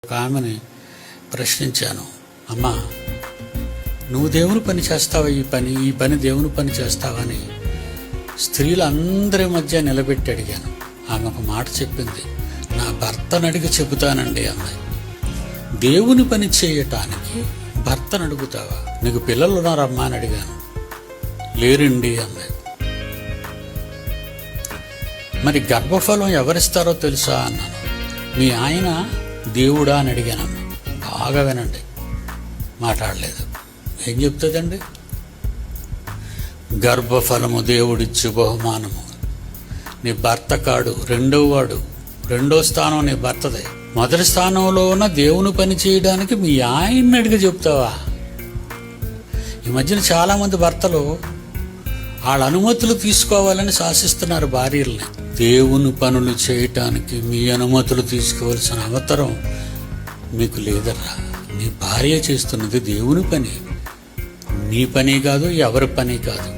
ఒక ఆమెని ప్రశ్నించాను, అమ్మా నువ్వు దేవుని పని చేస్తావా, ఈ పని దేవుని పని చేస్తావని స్త్రీలందరి మధ్య నిలబెట్టి అడిగాను. ఆమె ఒక మాట చెప్పింది, నా భర్తను అడిగి చెబుతానండి అమ్మాయి. దేవుని పని చేయటానికి భర్తను అడుగుతావా? నీకు పిల్లలు ఉన్నారమ్మా అని అడిగాను. లేరండి అమ్మాయి. మరి గర్భఫలం ఎవరిస్తారో తెలుసా అన్నాను. మీ ఆయన దేవుడా అని అడిగానమ్మా. బాగా వినండి, మాట్లాడలేదు. ఏం చెప్తుందండి? గర్భఫలము దేవుడిచ్చు బహుమానము. నీ భర్త కాడు, రెండో స్థానం నీ భర్తదే. మొదటి స్థానంలో ఉన్న దేవుని పని చేయడానికి మీ ఆయన్ని అడిగి చెప్తావా? ఈ మధ్యన చాలామంది భర్తలు వాళ్ళ అనుమతులు తీసుకోవాలని శాసిస్తున్నారు భార్యల్ని. దేవుని పనులు చేయటానికి మీ అనుమతులు తీసుకోవాల్సిన అవసరం మీకు లేదరా. నీ భార్య చేస్తున్నది దేవుని పని, నీ పని కాదు, ఎవరి పని కాదు.